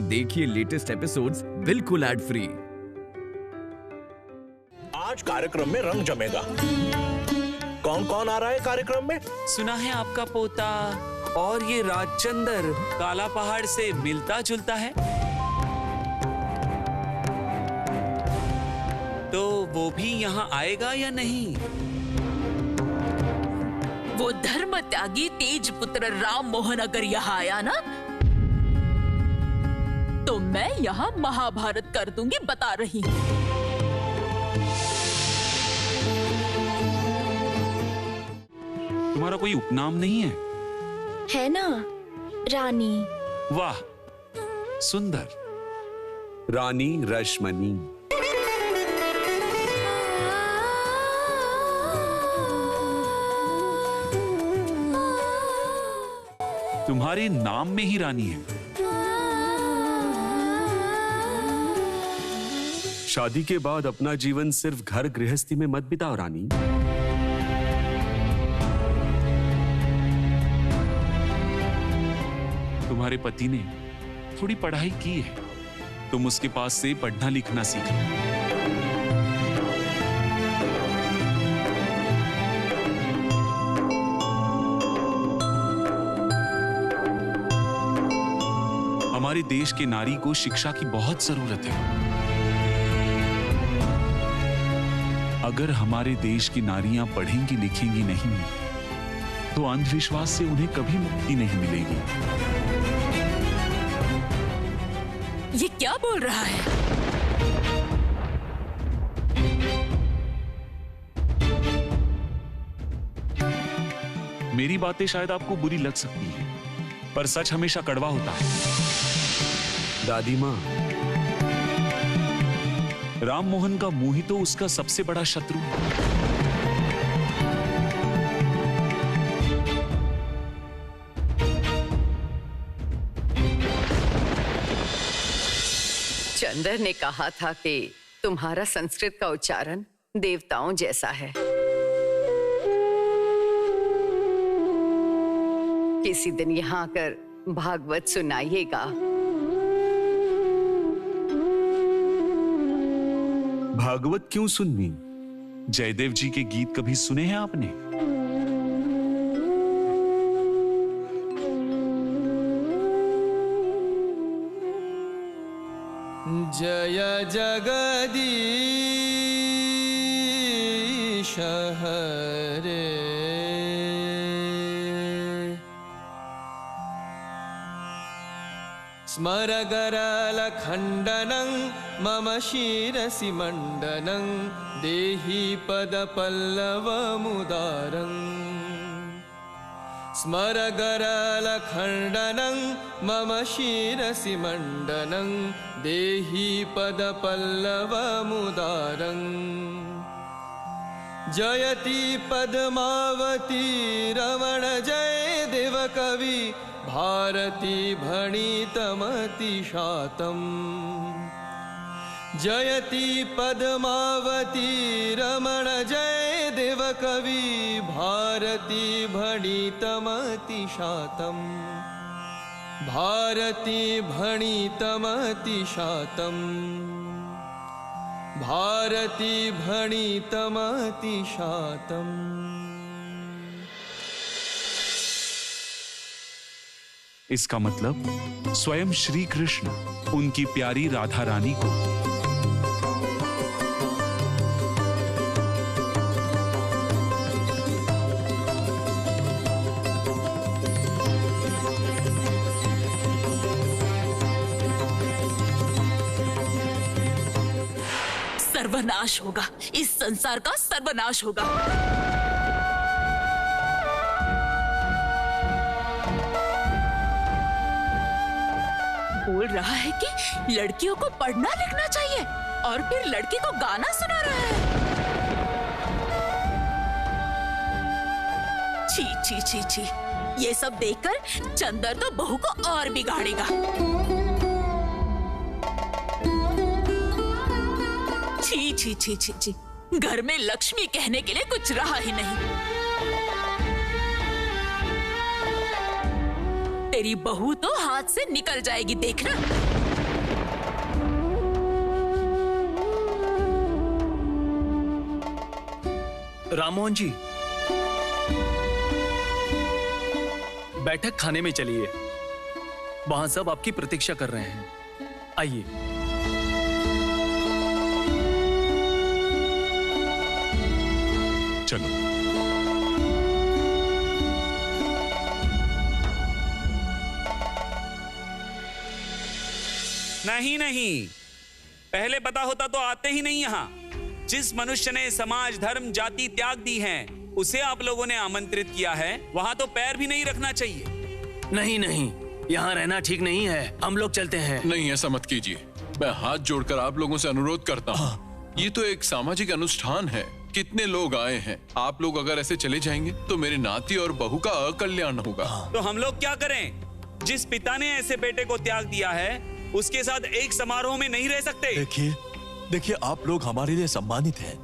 देखिए latest episodes बिल्कुल ad free. आज कार्यक्रम में रंग जमेगा। कौन कौन आ रहा है कार्यक्रम में? सुना है आपका पोता और ये राजचंदर काला पहाड़ से मिलता जुलता है, तो वो भी यहाँ आएगा या नहीं? वो धर्म त्यागी तेज पुत्र राम मोहन अगर यहाँ आया ना, तो मैं यहाँ महाभारत कर दूंगी, बता रही हूँ। तुम्हारा कोई उपनाम नहीं है? है ना, रानी। वाह, सुंदर। रानी रश्मनी। तुम्हारे नाम में ही रानी है। शादी के बाद अपना जीवन सिर्फ घर गृहस्थी में मत बिताओ रानी। तुम्हारे पति ने थोड़ी पढ़ाई की है, तुम उसके पास से पढ़ना लिखना सीखो। हमारे देश के नारी को शिक्षा की बहुत जरूरत है। अगर हमारे देश की नारियां पढ़ेंगी लिखेंगी नहीं, तो अंधविश्वास से उन्हें कभी मुक्ति नहीं मिलेगी। ये क्या बोल रहा है? मेरी बातें शायद आपको बुरी लग सकती है, पर सच हमेशा कड़वा होता है। दादी माँ, राम मोहन का मुंह ही तो उसका सबसे बड़ा शत्रु। चंदर ने कहा था कि तुम्हारा संस्कृत का उच्चारण देवताओं जैसा है। किसी दिन यहाँ आकर भागवत सुनाइएगा। भागवत क्यों सुननी? जयदेव जी के गीत कभी सुने हैं आपने? जय जगदीश हरे, स्मरगरल खंडनं मम शिरसि मंडनं, देहि पद पल्लवमुदारं। स्मरगरल खंडनं मम शिरसि मंडनं, देहि पद पल्लवमुदारं। जयति पद्मावती रमण जय देव कवि, भारती भणितमतिशातम्। जयति पद्मावती रमण जय देव कवि, भारती भणितमतिशातम्। भारती भणितमतिशातम्। भारती भणितमतिशातम्। इसका मतलब स्वयं श्री कृष्ण उनकी प्यारी राधा रानी को सर्वनाश होगा, इस संसार का सर्वनाश होगा। बोल रहा है कि लड़कियों को पढ़ना लिखना चाहिए और फिर लड़की को गाना सुना रहा है। छी छी छी छी, ये सब देखकर चंदर तो बहू को और बिगाड़ेगा। छी छी छी छी छी, घर में लक्ष्मी कहने के लिए कुछ रहा ही नहीं। तेरी बहू तो हाथ से निकल जाएगी, देखना। राममोहन जी, बैठक खाने में चलिए, वहां सब आपकी प्रतीक्षा कर रहे हैं। आइए। चलो। नहीं, पहले पता होता तो आते ही नहीं यहाँ। जिस मनुष्य ने समाज, धर्म, जाति त्याग दी है, उसे आप लोगों ने आमंत्रित किया है, वहाँ तो पैर भी नहीं रखना चाहिए। नहीं, यहाँ रहना ठीक नहीं है, हम लोग चलते हैं। नहीं, ऐसा मत कीजिए। मैं हाथ जोड़कर आप लोगों से अनुरोध करता हूँ। ये तो एक सामाजिक अनुष्ठान है, कितने लोग आए हैं। आप लोग अगर ऐसे चले जाएंगे तो मेरे नाती और बहू का अकल्याण होगा। तो हम लोग क्या करें? जिस पिता ने ऐसे बेटे को त्याग दिया है, उसके साथ एक समारोह में नहीं रह सकते। देखिए, आप लोग हमारे लिए सम्मानित हैं।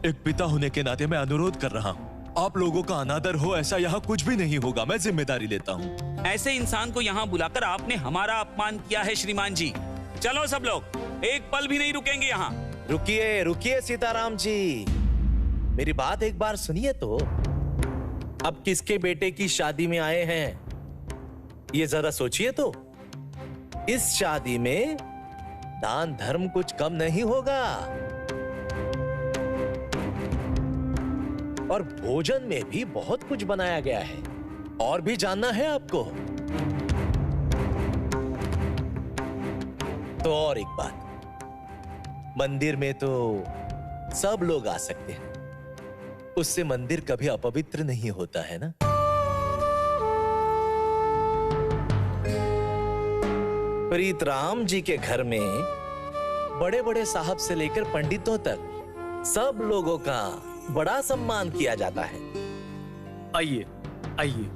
एक पिता होने के नाते मैं अनुरोध कर रहा हूँ, आप लोगों का अनादर हो ऐसा यहाँ कुछ भी नहीं होगा। मैं जिम्मेदारी लेता हूँ। ऐसे इंसान को यहाँ बुलाकर आपने हमारा अपमान किया है श्रीमान जी। चलो सब लोग, एक पल भी नहीं रुकेंगे यहाँ। रुकिए सीताराम जी, मेरी बात एक बार सुनिए तो। अब किसके बेटे की शादी में आए हैं, ये जरा सोचिए तो। इस शादी में दान धर्म कुछ कम नहीं होगा, और भोजन में भी बहुत कुछ बनाया गया है। और भी जानना है आपको तो और एक बात, मंदिर में तो सब लोग आ सकते हैं, उससे मंदिर कभी अपवित्र नहीं होता है ना। प्रीत राम जी के घर में बड़े बड़े साहब से लेकर पंडितों तक सब लोगों का बड़ा सम्मान किया जाता है। आइए, आइए।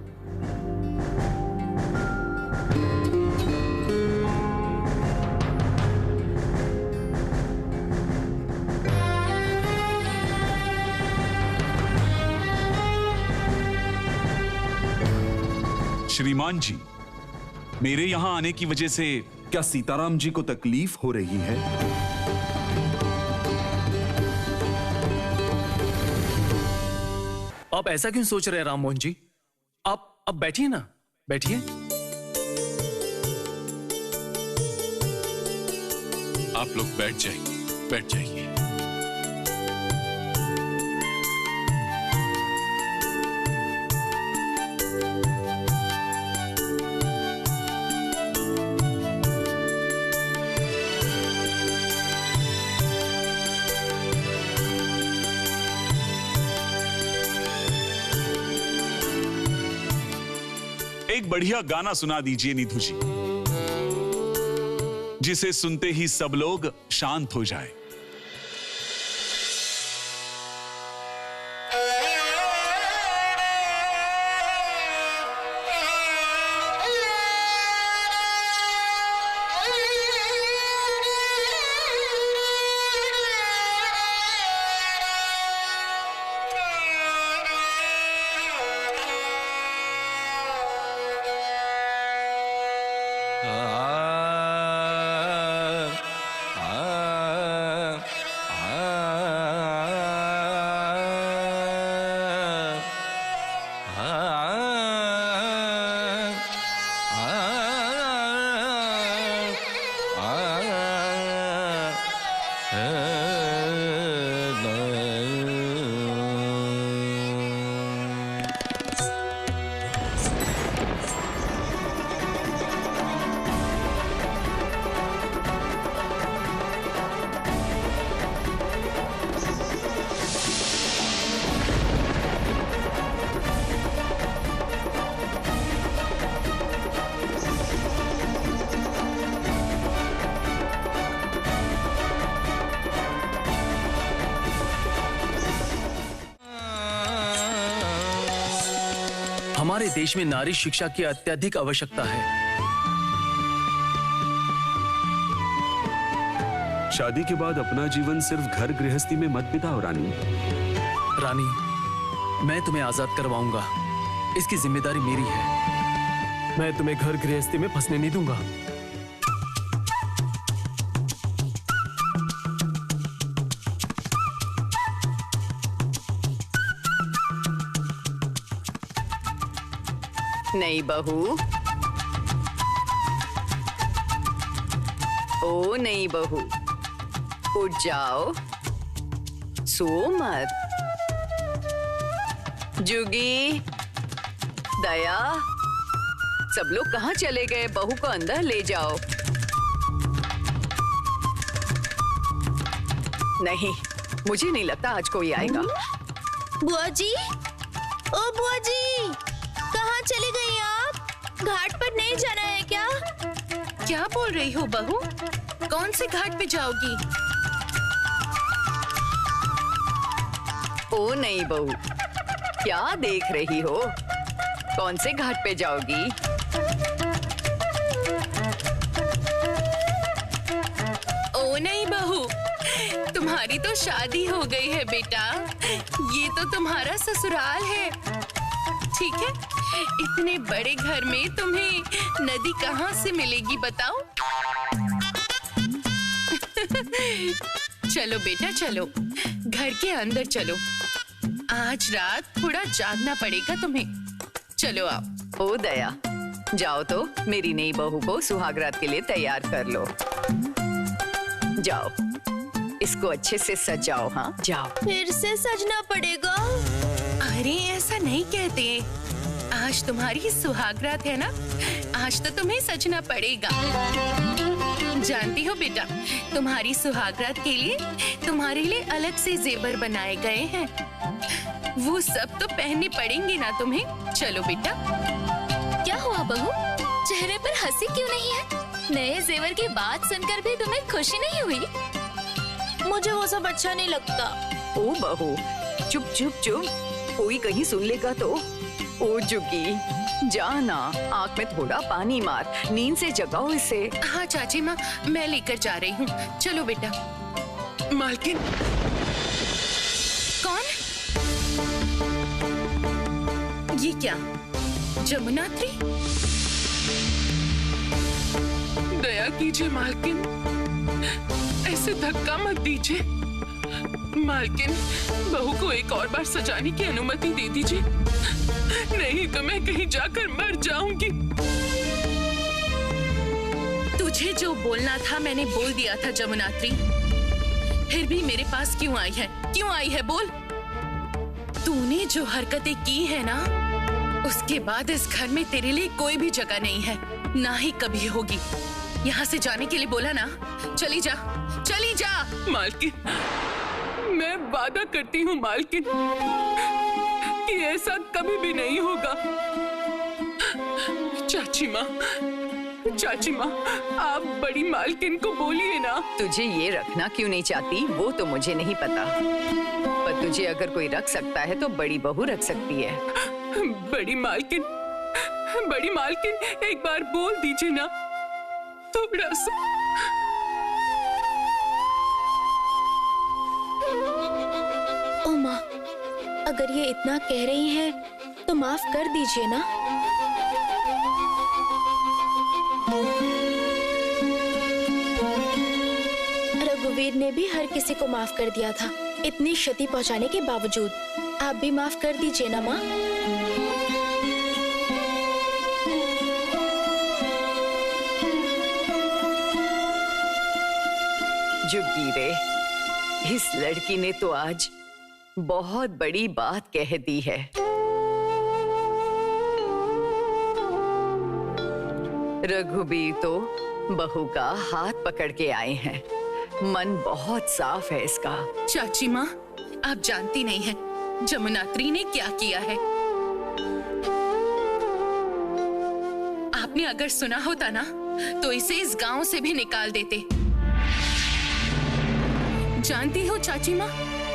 श्रीमान जी, मेरे यहाँ आने की वजह से क्या सीताराम जी को तकलीफ हो रही है? आप ऐसा क्यों सोच रहे हैं राममोहन जी? आप अब बैठिए ना, बैठिए। आप लोग बैठ जाइए, बैठ जाइए। एक बढ़िया गाना सुना दीजिए नीतू जी, जिसे सुनते ही सब लोग शांत हो जाए। हमारे देश में नारी शिक्षा की अत्यधिक आवश्यकता है। शादी के बाद अपना जीवन सिर्फ घर गृहस्थी में मत बिताओ रानी। रानी, मैं तुम्हें आजाद करवाऊंगा, इसकी जिम्मेदारी मेरी है। मैं तुम्हें घर गृहस्थी में फंसने नहीं दूंगा। नहीं बहू, ओ नहीं बहू, उठ जाओ, सो मत। जुगी, दया, सब लोग कहाँ चले गए? बहू को अंदर ले जाओ। नहीं, मुझे नहीं लगता आज कोई आएगा। बुआ जी, ओ बुआ जी, कहाँ चली गई आप? घाट पर नहीं जाना है क्या? क्या बोल रही हो बहू? कौन से घाट पे जाओगी? ओ नहीं बहू, क्या देख रही हो? कौन से घाट पे जाओगी? ओ नहीं बहू, तुम्हारी तो शादी हो गई है बेटा। ये तो तुम्हारा ससुराल है, ठीक है? इतने बड़े घर में तुम्हें नदी कहाँ से मिलेगी बताओ? चलो बेटा चलो, घर के अंदर चलो। आज रात थोड़ा जागना पड़ेगा तुम्हें। चलो आप। ओ दया, जाओ तो मेरी नई बहू को सुहागरात के लिए तैयार कर लो। जाओ, इसको अच्छे से सजाओ। हाँ जाओ। फिर से सजना पड़ेगा? अरे ऐसा नहीं कहते, आज तुम्हारी सुहागरात है ना, आज तो तुम्हें सजना पड़ेगा। जानती हो बेटा, तुम्हारी सुहागरात के लिए तुम्हारे लिए अलग से जेवर बनाए गए हैं, वो सब तो पहनने पड़ेंगे ना तुम्हें। चलो बेटा। क्या हुआ बहू, चेहरे पर हंसी क्यों नहीं है? नए जेवर की बात सुनकर भी तुम्हें खुशी नहीं हुई? मुझे वो सब अच्छा नहीं लगता। ओ बहू, चुप चुप चुप, कोई कहीं सुन लेगा तो। ओ जुगी, जाना, आँख में थोड़ा पानी मार, नींद से जगाओ इसे। हाँ चाची माँ, मैं लेकर जा रही हूँ। चलो बेटा। मालकिन। कौन? ये क्या? जमुनात्री? दया कीजिए मालकिन, ऐसे धक्का मत दीजिए। मालकिन, बहू को एक और बार सजाने की अनुमति दे दीजिए, नहीं तो मैं कहीं जाकर मर जाऊंगी। तुझे जो बोलना था मैंने बोल दिया था जमुनात्री, फिर भी मेरे पास क्यों आई है? क्यों आई है बोल? तूने जो हरकतें की है ना, उसके बाद इस घर में तेरे लिए कोई भी जगह नहीं है, ना ही कभी होगी। यहाँ से जाने के लिए बोला ना, चली जा, चली जा। मालकिन, मैं वादा करती हूँ मालकिन कि ऐसा कभी भी नहीं होगा। चाची माँ, आप बड़ी मालकिन को बोलिए ना। तुझे ये रखना क्यों नहीं चाहती वो तो मुझे नहीं पता, पर तुझे अगर कोई रख सकता है तो बड़ी बहू रख सकती है। बड़ी मालकिन, एक बार बोल दीजिए ना, थोड़ा सा। ओ माँ, अगर ये इतना कह रही हैं, तो माफ कर दीजिए ना। रघुवीर ने भी हर किसी को माफ कर दिया था, इतनी क्षति पहुंचाने के बावजूद। आप भी माफ कर दीजिए ना माँ। जुगी रे, इस लड़की ने तो आज बहुत बड़ी बात कह दी है। रघुबीर तो बहू का हाथ पकड़ के आए हैं, मन बहुत साफ है इसका। चाची माँ, आप जानती नहीं हैं जमुनात्री ने क्या किया है। आपने अगर सुना होता ना, तो इसे इस गांव से भी निकाल देते। जानती हो चाची माँ,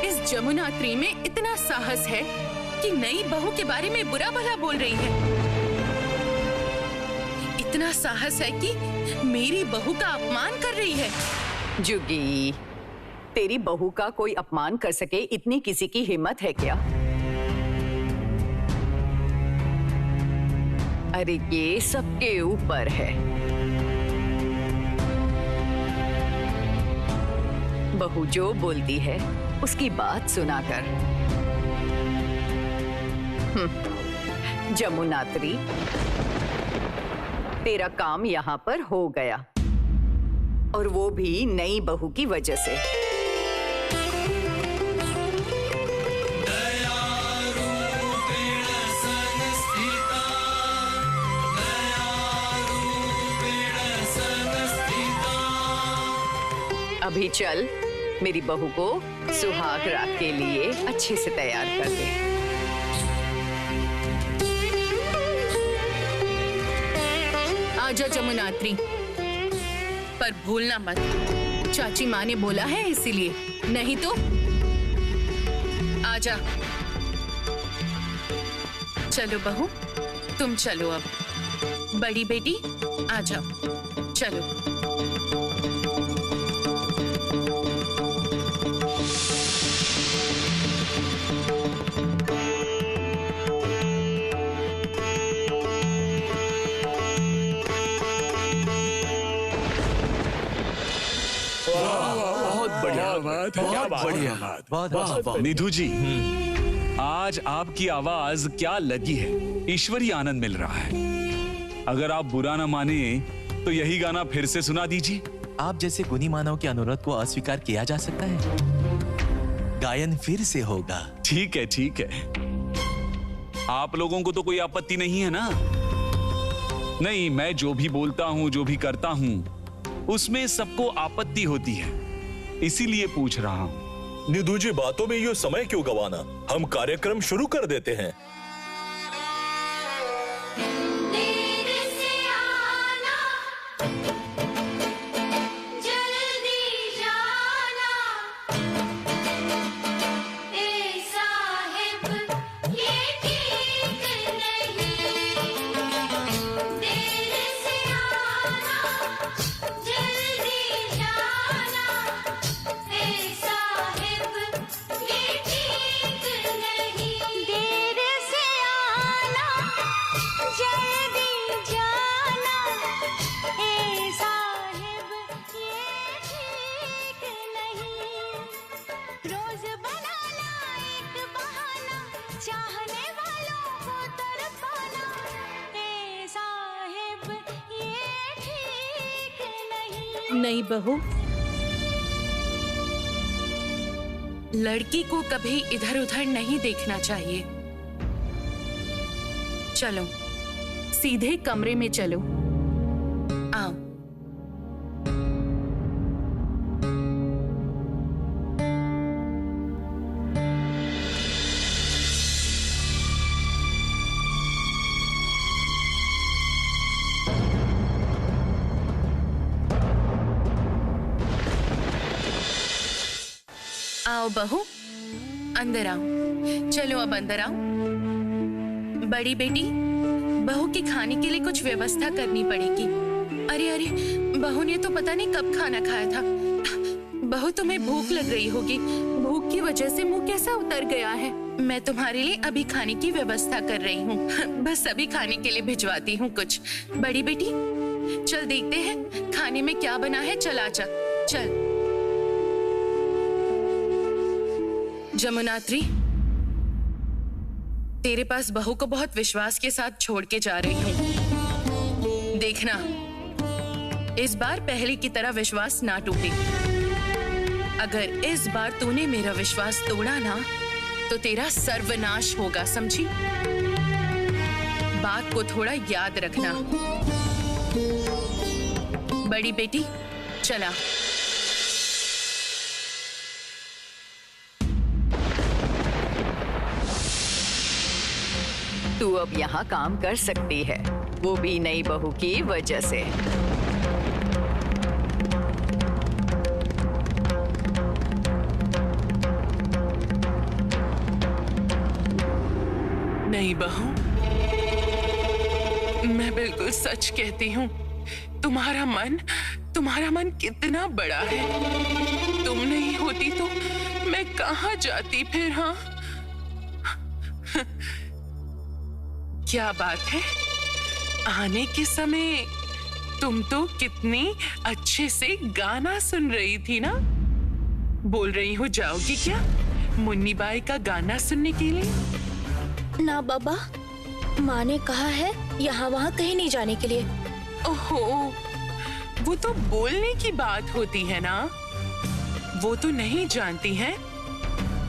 इस जमुनात्री में इतना साहस है कि नई बहू के बारे में बुरा भला बोल रही है। इतना साहस है कि मेरी बहू का अपमान कर रही है। जुगी, तेरी बहू का कोई अपमान कर सके इतनी किसी की हिम्मत है क्या? अरे ये सबके ऊपर है। बहू जो बोलती है उसकी बात सुना कर। जमुनात्री, तेरा काम यहाँ पर हो गया, और वो भी नई बहू की वजह से। अभी चल, मेरी बहू को सुहाग रात के लिए अच्छे से तैयार कर दे। आजा जमुनात्री, पर भूलना मत, चाची माँ ने बोला है इसीलिए, नहीं तो आजा। चलो बहू, तुम चलो अब। बड़ी बेटी आ जाओ, चलो। निधु जी, आज आपकी आवाज क्या लगी है, ईश्वरीय आनंद मिल रहा है। अगर आप बुरा ना माने तो यही गाना फिर से सुना दीजिए। आप जैसे गुणी मानव के अनुरोध को अस्वीकार किया जा सकता है? गायन फिर से होगा। ठीक है, ठीक है। आप लोगों को तो कोई आपत्ति नहीं है ना? नहीं, मैं जो भी बोलता हूँ, जो भी करता हूँ, उसमें सबको आपत्ति होती है, इसीलिए पूछ रहा हूँ। निधु जी, बातों में ये समय क्यों गवाना, हम कार्यक्रम शुरू कर देते हैं। नहीं बहू, लड़की को कभी इधर उधर नहीं देखना चाहिए। चलो, सीधे कमरे में चलो। आओ। आओ बहू, अंदर आओ। चलो अब अंदर आओ। बड़ी बेटी, बहू के खाने के लिए कुछ व्यवस्था करनी पड़ेगी। अरे अरे, बहू ने तो पता नहीं कब खाना खाया था। बहू, तुम्हें भूख लग रही होगी, भूख की वजह से मुंह कैसा उतर गया है। मैं तुम्हारे लिए अभी खाने की व्यवस्था कर रही हूँ। बस अभी खाने के लिए भिजवाती हूँ कुछ। बड़ी बेटी, चल देखते हैं खाने में क्या बना है। चल आजा, चल। जमुनात्री, तेरे पास बहू को बहुत विश्वास के साथ छोड़ के जा रही हूं। देखना, इस बार पहले की तरह विश्वास ना टूटे। अगर इस बार तूने मेरा विश्वास तोड़ा ना, तो तेरा सर्वनाश होगा, समझी? बात को थोड़ा याद रखना। बड़ी बेटी, चला। तू अब यहाँ काम कर सकती है, वो भी नई बहू की वजह से। नहीं बहू, मैं बिल्कुल सच कहती हूँ। तुम्हारा मन कितना बड़ा है। तुम नहीं होती तो मैं कहाँ जाती फिर? हाँ, क्या बात है? आने के समय तुम तो कितनी अच्छे से गाना सुन रही थी ना। बोल रही हो जाओगी क्या मुन्नी बाई का गाना सुनने के लिए? ना बाबा, माँ ने कहा है यहाँ वहाँ कहीं नहीं जाने के लिए। ओहो, वो तो बोलने की बात होती है ना। वो तो नहीं जानती है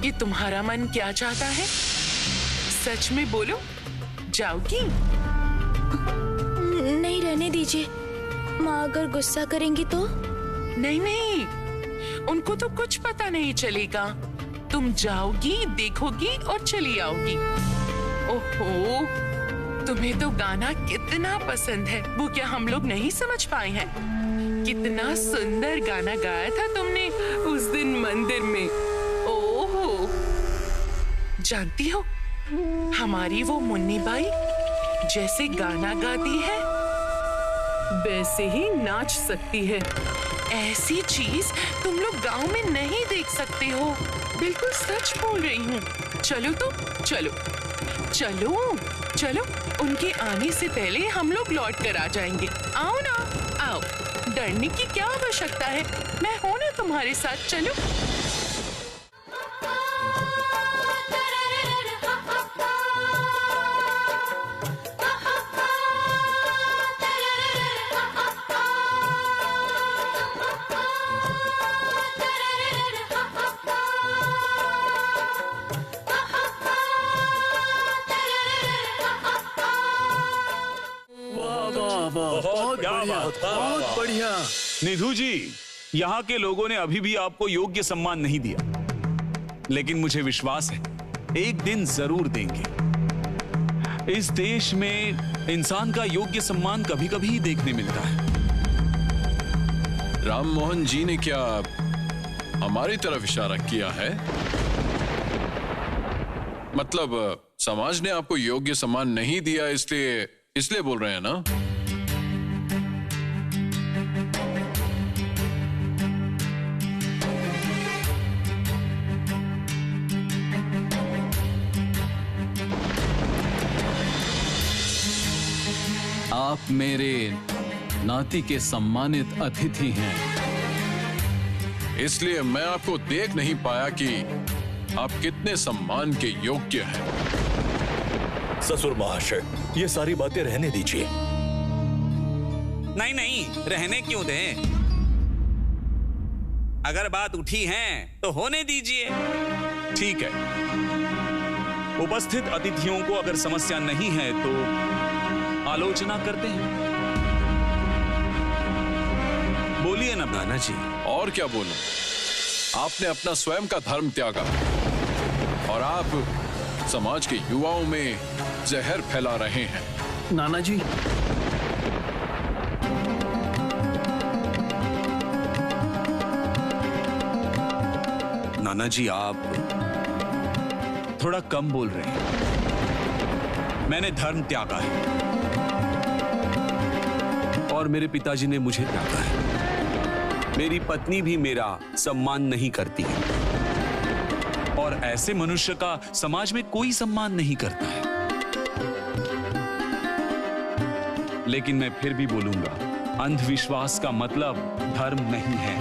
कि तुम्हारा मन क्या चाहता है। सच में बोलो, जाओगी? नहीं, रहने दीजिए। माँ अगर गुस्सा करेंगी तो? नहीं नहीं, उनको तो कुछ पता नहीं चलेगा। तुम जाओगी, देखोगी और चली आओगी। ओहो, तुम्हें तो गाना कितना पसंद है, वो क्या हम लोग नहीं समझ पाए हैं? कितना सुंदर गाना गाया था तुमने उस दिन मंदिर में। ओहो, जानती हो हमारी वो मुन्नी बाई जैसे गाना गाती है वैसे ही नाच सकती है। ऐसी चीज तुम लोग गांव में नहीं देख सकते हो। बिल्कुल सच बोल रही हूँ। चलो तो चलो चलो चलो, उनके आने से पहले हम लोग लौट कर आ जाएंगे। आओ ना, आओ, डरने की क्या आवश्यकता है, मैं हूं ना तुम्हारे साथ। चलो। बहुत बढ़िया। निधु जी, यहाँ के लोगों ने अभी भी आपको योग्य सम्मान नहीं दिया, लेकिन मुझे विश्वास है एक दिन जरूर देंगे। इस देश में इंसान का योग्य सम्मान कभी कभी ही देखने मिलता है। राम मोहन जी ने क्या हमारी तरफ इशारा किया है? मतलब समाज ने आपको योग्य सम्मान नहीं दिया, इसलिए बोल रहे हैं ना? आप मेरे नाती के सम्मानित अतिथि हैं, इसलिए मैं आपको देख नहीं पाया कि आप कितने सम्मान के योग्य हैं। ससुर महाशय, ये सारी बातें रहने दीजिए। नहीं नहीं, रहने क्यों दें? अगर बात उठी है तो होने दीजिए। ठीक है, उपस्थित अतिथियों को अगर समस्या नहीं है तो आलोचना करते हैं। बोलिए ना नाना जी। और क्या बोलूं? आपने अपना स्वयं का धर्म त्यागा और आप समाज के युवाओं में जहर फैला रहे हैं। नाना जी, नाना जी आप थोड़ा कम बोल रहे हैं। मैंने धर्म त्यागा है और मेरे पिताजी ने मुझे त्यागा है। मेरी पत्नी भी मेरा सम्मान नहीं करती है और ऐसे मनुष्य का समाज में कोई सम्मान नहीं करता है। लेकिन मैं फिर भी बोलूंगा, अंधविश्वास का मतलब धर्म नहीं है।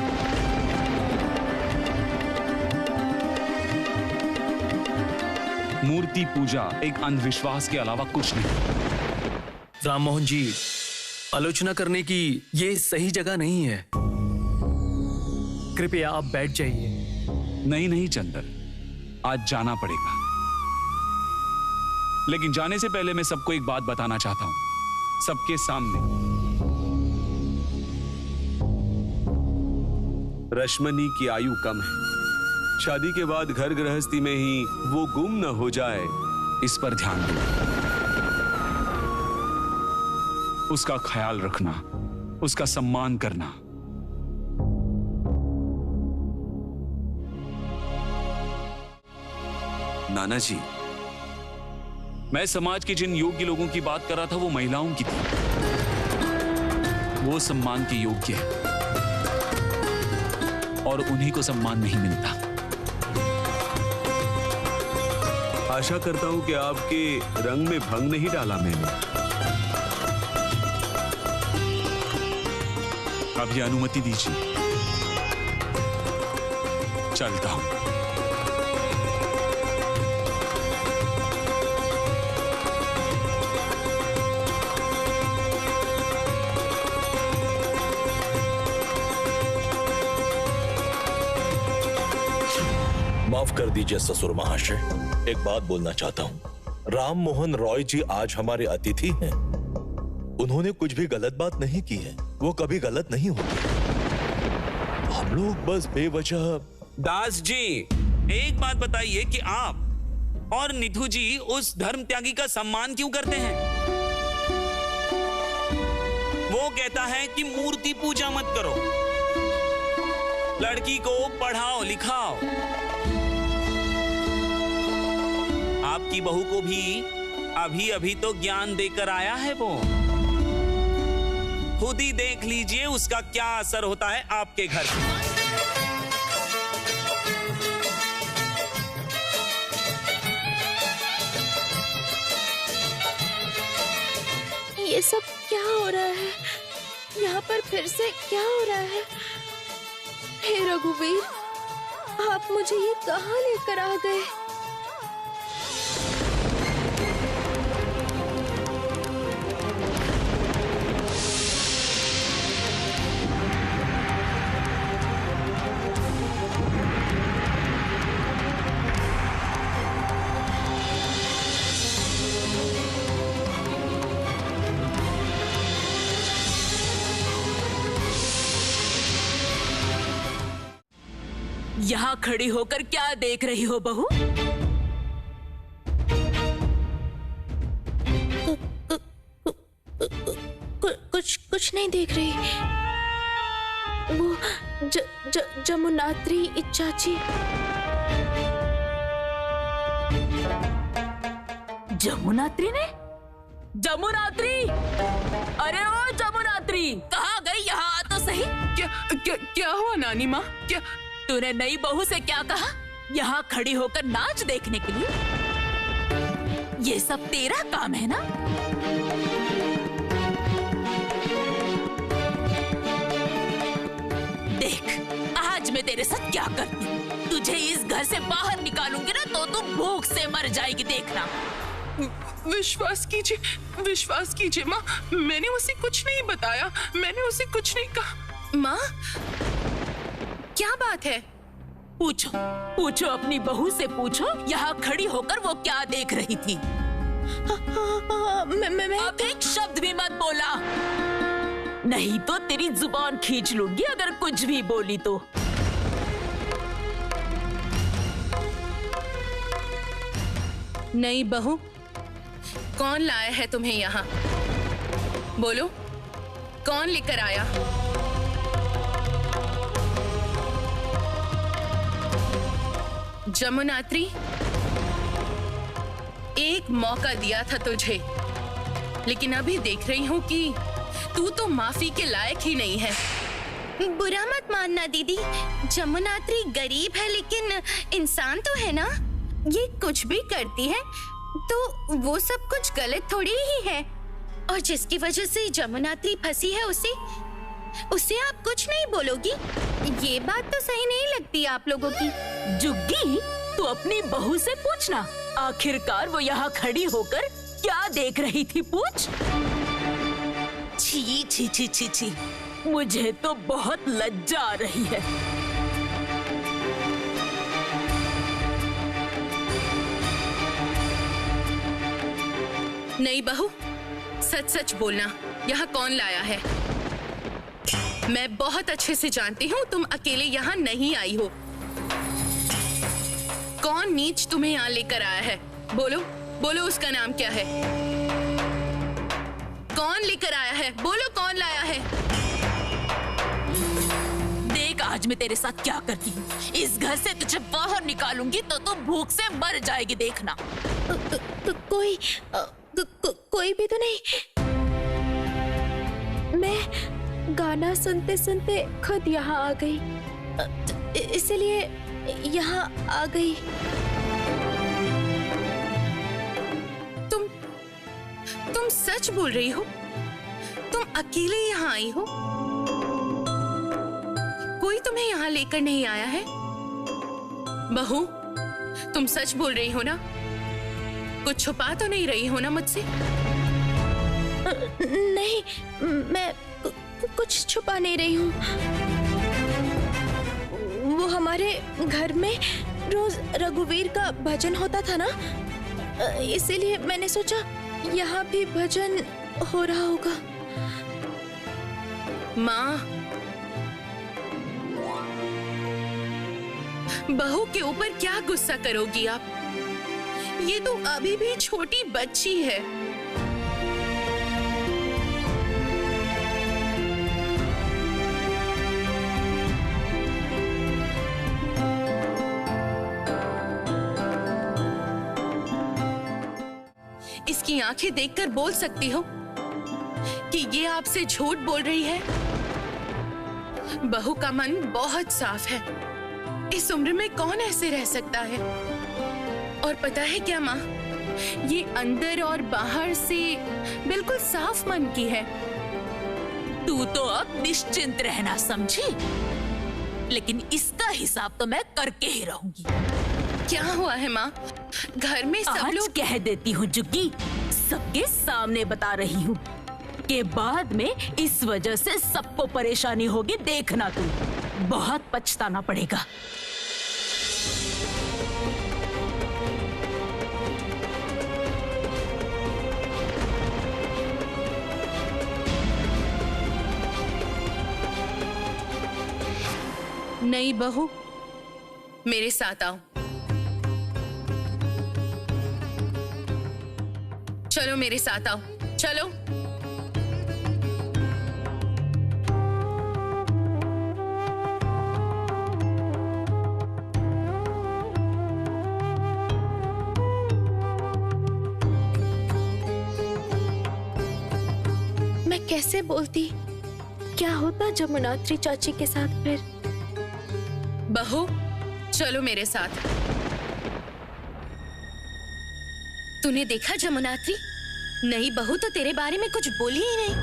मूर्ति पूजा एक अंधविश्वास के अलावा कुछ नहीं। राम मोहन जी, आलोचना करने की ये सही जगह नहीं है। कृपया आप बैठ जाइए। नहीं नहीं चंदर, आज जाना पड़ेगा। लेकिन जाने से पहले मैं सबको एक बात बताना चाहता हूं, सबके सामने। रश्मनी की आयु कम है। शादी के बाद घर गृहस्थी में ही वो गुम न हो जाए, इस पर ध्यान दो। उसका ख्याल रखना, उसका सम्मान करना। नाना जी, मैं समाज के जिन योग्य लोगों की बात कर रहा था वो महिलाओं की थी। वो सम्मान के योग्य है और उन्हीं को सम्मान नहीं मिलता। आशा करता हूं कि आपके रंग में भंग नहीं डाला मैंने। अभी अनुमति दीजिए, चलता हूं। माफ कर दीजिए ससुर महाशय, एक बात बोलना चाहता हूँ। राम मोहन रॉय जी आज हमारे अतिथि हैं। उन्होंने कुछ भी गलत बात नहीं की है, वो कभी गलत नहीं होते। हम लोग बस बेवजह। दास जी, एक बात बताइए कि आप और निधु जी उस धर्म त्यागी का सम्मान क्यों करते हैं? वो कहता है कि मूर्ति पूजा मत करो, लड़की को पढ़ाओ लिखाओ। आपकी बहू को भी अभी अभी तो ज्ञान देकर आया है वो। खुद ही देख लीजिए उसका क्या असर होता है आपके घर पे। ये सब क्या हो रहा है? यहाँ पर फिर से क्या हो रहा है? हे रघुवीर, आप मुझे ये कहाँ लेकर आ गए? यहाँ खड़ी होकर क्या देख रही हो बहू? कुछ नहीं देख रही। वो जमुनात्री चाची। जमुनात्री ने? जमुनात्री! अरे ओ जमुनात्री, कहाँ गई? यहाँ आ तो सही। क्या हुआ नानी माँ? क्या तूने नई बहू से क्या कहा? यहाँ खड़ी होकर नाच देखने के लिए? ये सब तेरा काम है ना? देख, आज मैं तेरे साथ क्या करती हूँ। तुझे इस घर से बाहर निकालूंगी ना तो तू भूख से मर जाएगी, देखना। विश्वास कीजिए माँ, मैंने उसे कुछ नहीं बताया, मैंने उसे कुछ नहीं कहा। माँ, क्या बात है? पूछो अपनी बहू से पूछो, यहाँ खड़ी होकर वो क्या देख रही थी। मैं अब एक शब्द भी मत बोला, नहीं तो तेरी जुबान खींच लूंगी अगर कुछ भी बोली तो। नई बहू, कौन लाया है तुम्हें यहाँ? बोलो, कौन लेकर आया? जमुनात्री, एक मौका दिया था तुझे, लेकिन अभी देख रही हूँ कि तू तो माफी के लायक ही नहीं है। बुरा मत मानना दीदी, जमुनात्री गरीब है लेकिन इंसान तो है ना। ये कुछ भी करती है तो वो सब कुछ गलत थोड़ी ही है, और जिसकी वजह से जमुनात्री फंसी है उसे आप कुछ नहीं बोलोगी? ये बात तो सही नहीं लगती आप लोगों की। जुग्गी, तू अपनी बहू से पूछना, आखिरकार वो यहाँ खड़ी होकर क्या देख रही थी, पूछ। छी छी छी छी छी, मुझे तो बहुत लज्जा आ रही है। नहीं बहू, सच सच बोलना, यहाँ कौन लाया है? मैं बहुत अच्छे से जानती हूँ तुम अकेले यहाँ नहीं आई हो। कौन नीच तुम्हें यहाँ लेकर आया है? बोलो बोलो, उसका नाम क्या है? कौन लेकर आया है? बोलो, कौन लाया है? देख आज मैं तेरे साथ क्या करती हूँ। इस घर से तुझे बाहर निकालूंगी तो तू भूख से मर जाएगी, देखना। कोई भी तो नहीं। मैं गाना सुनते सुनते खुद यहाँ आ गई, इसलिए यहाँ आ गई। तुम सच बोल रही हो? तुम अकेले यहाँ आई हो? कोई तुम्हें यहाँ लेकर नहीं आया है? बहू, तुम सच बोल रही हो ना? कुछ छुपा तो नहीं रही हो ना मुझसे? नहीं, मैं कुछ छुपा नहीं रही हूँ। वो हमारे घर में रोज रघुवीर का भजन होता था ना, इसीलिए मैंने सोचा यहाँ भी भजन हो रहा होगा। माँ, बहू के ऊपर क्या गुस्सा करोगी आप? ये तो अभी भी छोटी बच्ची है। इसकी आंखें देखकर बोल सकती हो कि ये आपसे झूठ बोल रही है? बहू का मन बहुत साफ है। इस उम्र में कौन ऐसे रह सकता है? और पता है क्या माँ, ये अंदर और बाहर से बिल्कुल साफ मन की है। तू तो अब निश्चिंत रहना, समझी? लेकिन इसका हिसाब तो मैं करके ही रहूंगी। क्या हुआ है माँ? घर में सब लोग कह देती हूँ जुग्गी, सबके सामने बता रही हूँ कि बाद में इस वजह से सबको परेशानी होगी। देखना, तू बहुत पछताना पड़ेगा। नहीं बहू, मेरे साथ आओ। चलो मेरे साथ आओ, चलो। मैं कैसे बोलती? क्या होता जमुनात्री चाची के साथ फिर? बहू, चलो मेरे साथ। तूने देखा जमुनात्री? नहीं बहू तो तेरे बारे में कुछ बोली ही नहीं।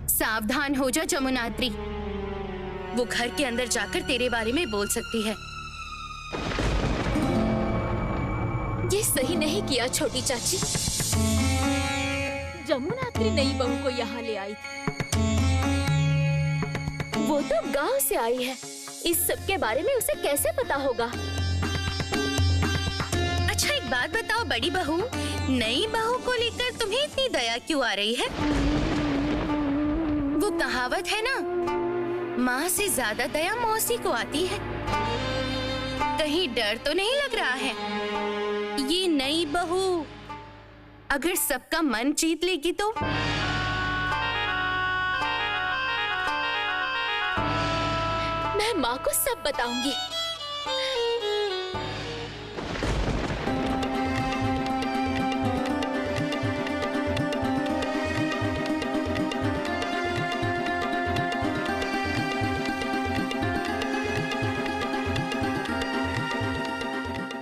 सावधान हो जा जमुनात्री, वो घर के अंदर जाकर तेरे बारे में बोल सकती है। ये सही नहीं किया छोटी चाची। जमुनात्री नई बहू को यहाँ ले आई थी। वो तो गांव से आई है, इस सब के बारे में उसे कैसे पता होगा? अच्छा एक बात बताओ बड़ी बहू, नई बहू को लेकर तुम्हें इतनी दया क्यों आ रही है? वो कहावत है ना, माँ से ज्यादा दया मौसी को आती है। कहीं डर तो नहीं लग रहा है? ये नई बहू अगर सबका मन जीत लेगी तो? मैं माँ को सब बताऊंगी।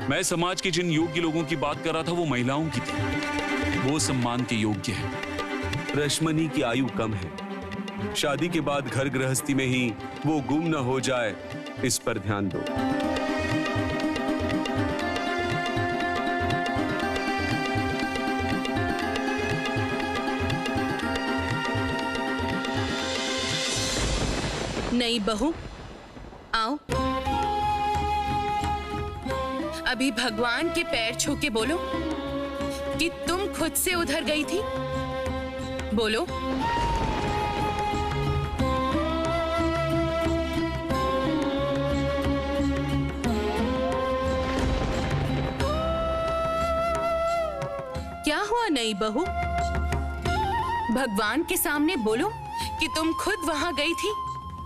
मैं समाज के जिन योग्य लोगों की बात कर रहा था वो महिलाओं की थी। वो सम्मान के योग्य है। रश्मनी की आयु कम है, शादी के बाद घर गृहस्थी में ही वो गुम न हो जाए, इस पर ध्यान दो। नई बहू आओ, अभी भगवान के पैर छू के बोलो कि तुम खुद से उधर गई थी। बोलो। क्या हुआ नई बहू? भगवान के सामने बोलो कि तुम खुद वहां गई थी,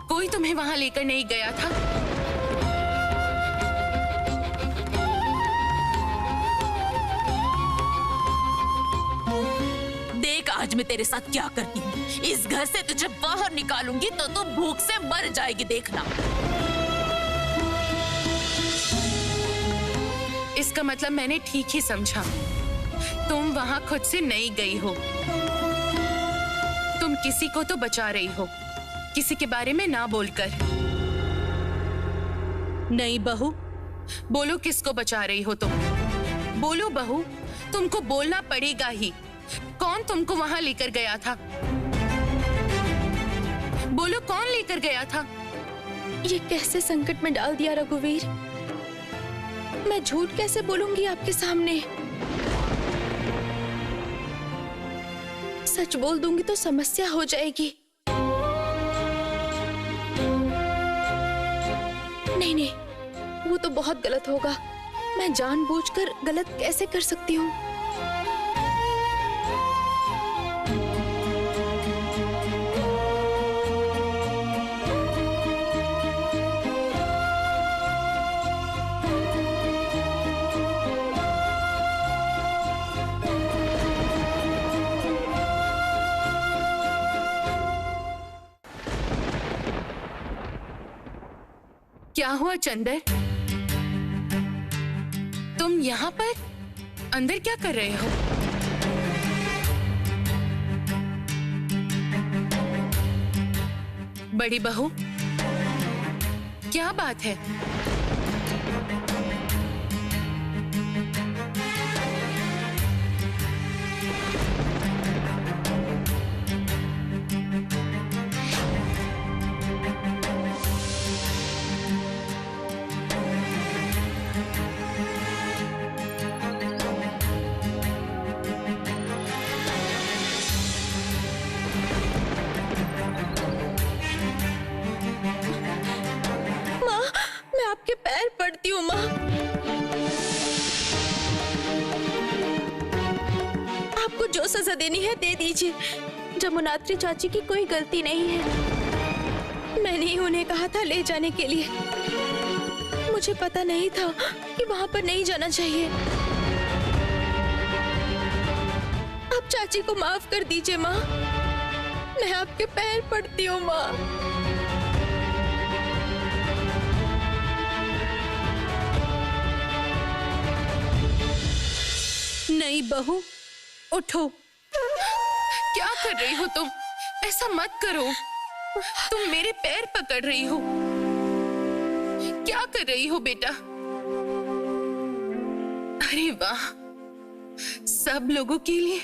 कोई तुम्हें वहां लेकर नहीं गया था। देख आज मैं तेरे साथ क्या करती हूँ। इस घर से तुझे बाहर निकालूंगी तो तू भूख से मर जाएगी, देखना। इसका मतलब मैंने ठीक ही समझा, तुम वहां खुद से नहीं गई हो, तुम किसी को तो बचा रही हो। किसी के बारे में ना बोलकर। नहीं बहू, बोलो किसको बचा रही हो तुम? बोलो बहू, तुमको बोलना पड़ेगा ही। कौन तुमको वहां लेकर गया था? बोलो कौन लेकर गया था? ये कैसे संकट में डाल दिया रघुवीर। मैं झूठ कैसे बोलूंगी आपके सामने? सच बोल दूंगी तो समस्या हो जाएगी। नहीं नहीं, वो तो बहुत गलत होगा। मैं जानबूझकर गलत कैसे कर सकती हूँ? क्या हुआ चंदर? तुम यहाँ पर अंदर क्या कर रहे हो? बड़ी बहू, क्या बात है? आपके पैर पड़ती हूँ माँ। आपको जो सजा देनी है दे दीजिए। जमुनात्री चाची की कोई गलती नहीं है। मैंने ही उन्हें कहा था ले जाने के लिए। मुझे पता नहीं था कि वहां पर नहीं जाना चाहिए। आप चाची को माफ कर दीजिए माँ। मैं आपके पैर पड़ती हूँ माँ। नहीं बहू, उठो। क्या कर रही हो तुम? ऐसा मत करो। तुम मेरे पैर पकड़ रही हो। क्या कर रही हो बेटा? अरे वाह, सब लोगों के लिए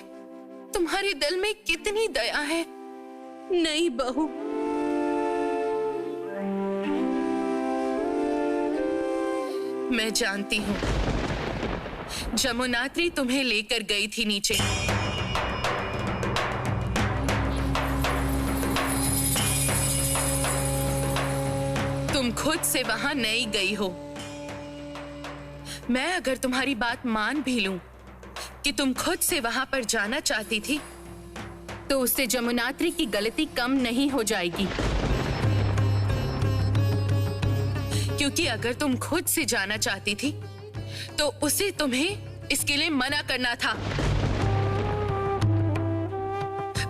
तुम्हारे दिल में कितनी दया है। नहीं बहू, मैं जानती हूँ जमुनात्री तुम्हें लेकर गई थी नीचे। तुम खुद से वहां नहीं गई हो। मैं अगर तुम्हारी बात मान भी लूं कि तुम खुद से वहां पर जाना चाहती थी, तो उससे जमुनात्री की गलती कम नहीं हो जाएगी। क्योंकि अगर तुम खुद से जाना चाहती थी तो उसे तुम्हें इसके लिए मना करना था,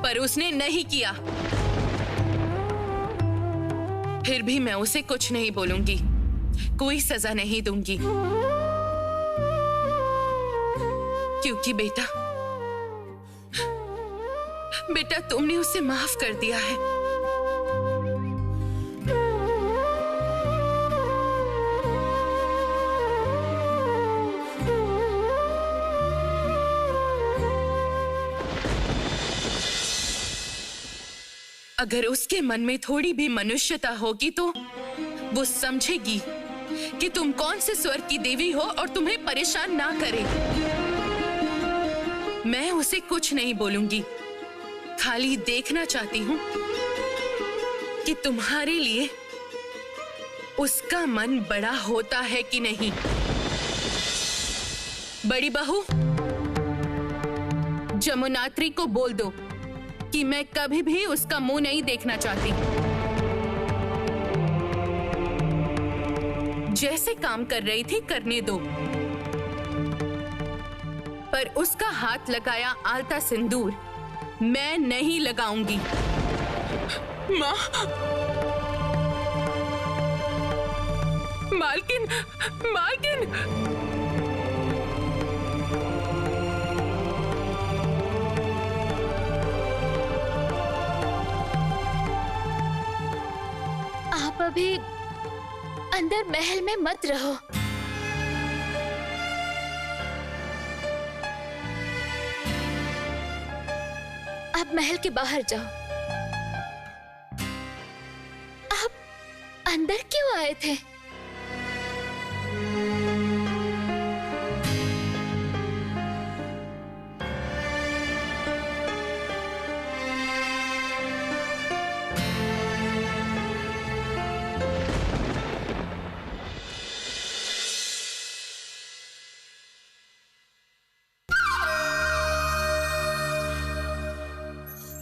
पर उसने नहीं किया। फिर भी मैं उसे कुछ नहीं बोलूंगी, कोई सजा नहीं दूंगी, क्योंकि बेटा तुमने उसे माफ कर दिया है। अगर उसके मन में थोड़ी भी मनुष्यता होगी तो वो समझेगी कि तुम कौन से स्वर्ग की देवी हो और तुम्हें परेशान ना करे। मैं उसे कुछ नहीं बोलूंगी, खाली देखना चाहती हूं कि तुम्हारे लिए उसका मन बड़ा होता है कि नहीं। बड़ी बहू, जमुनात्री को बोल दो कि मैं कभी भी उसका मुंह नहीं देखना चाहती। जैसे काम कर रही थी करने दो, पर उसका हाथ लगाया आलता सिंदूर मैं नहीं लगाऊंगी। माँ, मालकिन, मालकिन, आप अभी अंदर महल में मत रहो। आप महल के बाहर जाओ। आप अंदर क्यों आए थे?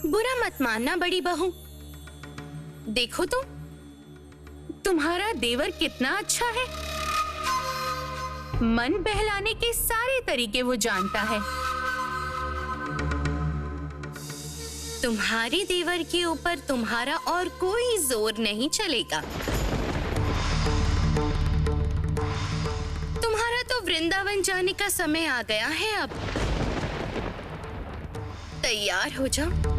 बुरा मत मानना बड़ी बहू। देखो तो तुम्हारा देवर कितना अच्छा है। मन बहलाने के सारे तरीके वो जानता है। तुम्हारे देवर के ऊपर तुम्हारा और कोई जोर नहीं चलेगा। तुम्हारा तो वृंदावन जाने का समय आ गया है। अब तैयार हो जाओ।